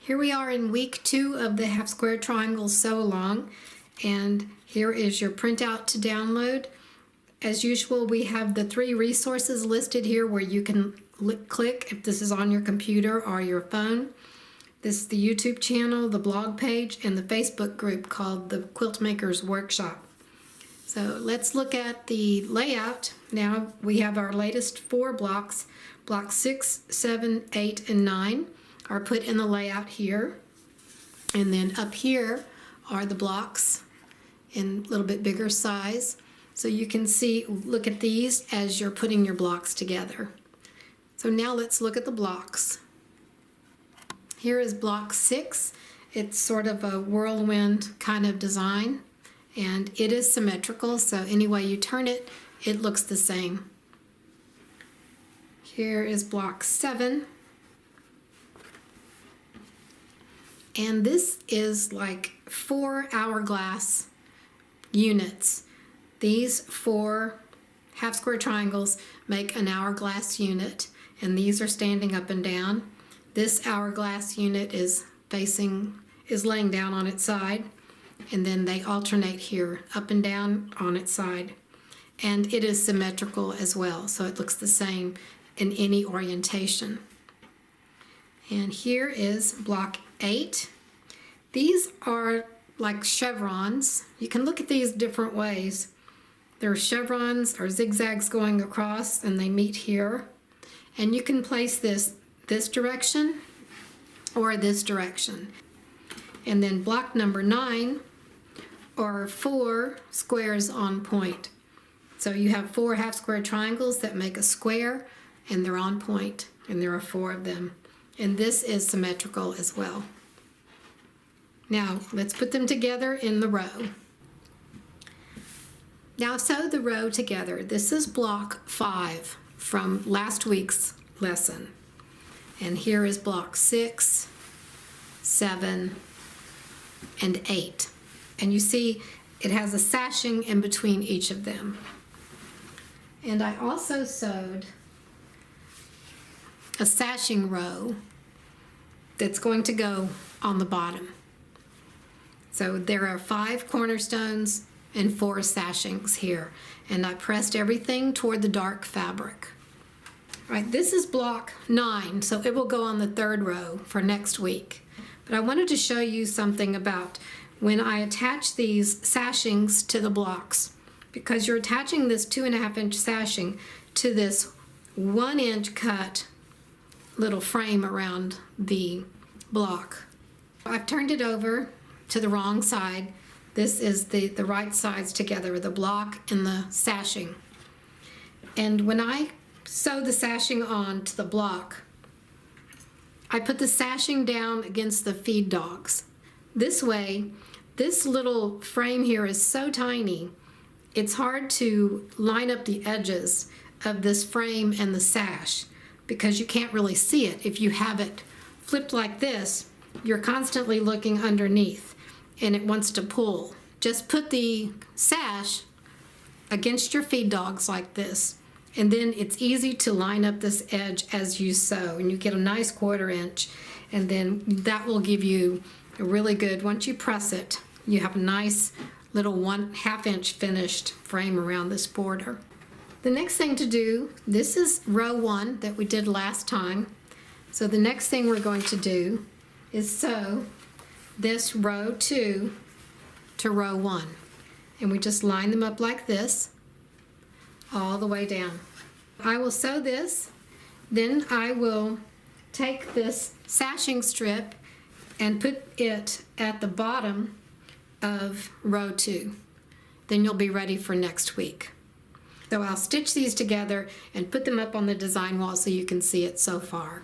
Here we are in week 2 of the half square triangle sew along, and here is your printout to download. As usual, we have the 3 resources listed here where you can click if this is on your computer or your phone. This is the YouTube channel, the blog page, and the Facebook group called the Quilt Makers Workshop. So let's look at the layout. Now we have our latest 4 blocks. Blocks 6, 7, 8, and 9 are put in the layout here. And then up here are the blocks in a little bit bigger size. So you can see, look at these as you're putting your blocks together. So now let's look at the blocks. Here is block 6. It's sort of a whirlwind kind of design, and it is symmetrical, so any way you turn it, it looks the same. Here is block 7. And this is like 4 hourglass units. These 4 half square triangles make an hourglass unit, and these are standing up and down. This hourglass unit is laying down on its side, and then they alternate here, up and down on its side. And it is symmetrical as well, so it looks the same in any orientation. And here is block 8. These are like chevrons. You can look at these different ways. There are chevrons or zigzags going across, and they meet here. And you can place this direction or this direction. And then block number 9 are 4 squares on point. So you have 4 half square triangles that make a square, and they're on point, and there are 4 of them. And this is symmetrical as well. Now let's put them together in the row. Now sew the row together. This is block 5 from last week's lesson. And here is block 6, 7, and 8. And you see it has a sashing in between each of them. And I also sewed a sashing row that's going to go on the bottom. So there are 5 cornerstones and 4 sashings here, and I pressed everything toward the dark fabric. All right, this is block 9, so it will go on the 3rd row for next week. But I wanted to show you something about when I attach these sashings to the blocks, because you're attaching this 2.5-inch sashing to this 1-inch cut little frame around the block. I've turned it over to the wrong side. This is the right sides together, the block and the sashing. And when I sew the sashing on to the block, I put the sashing down against the feed dogs. This way, this little frame here is so tiny, it's hard to line up the edges of this frame and the sash because you can't really see it. If you have it flipped like this, you're constantly looking underneath and it wants to pull. Just put the sash against your feed dogs like this, and then it's easy to line up this edge as you sew, and you get a nice 1/4 inch, and then that will give you a really good, once you press it, you have a nice little 1/2 inch finished frame around this border. The next thing to do, this is row 1 that we did last time. So the next thing we're going to do is sew this row 2 to row 1. And we just line them up like this all the way down. I will sew this, then I will take this sashing strip and put it at the bottom of row 2. Then you'll be ready for next week. So I'll stitch these together and put them up on the design wall so you can see it so far.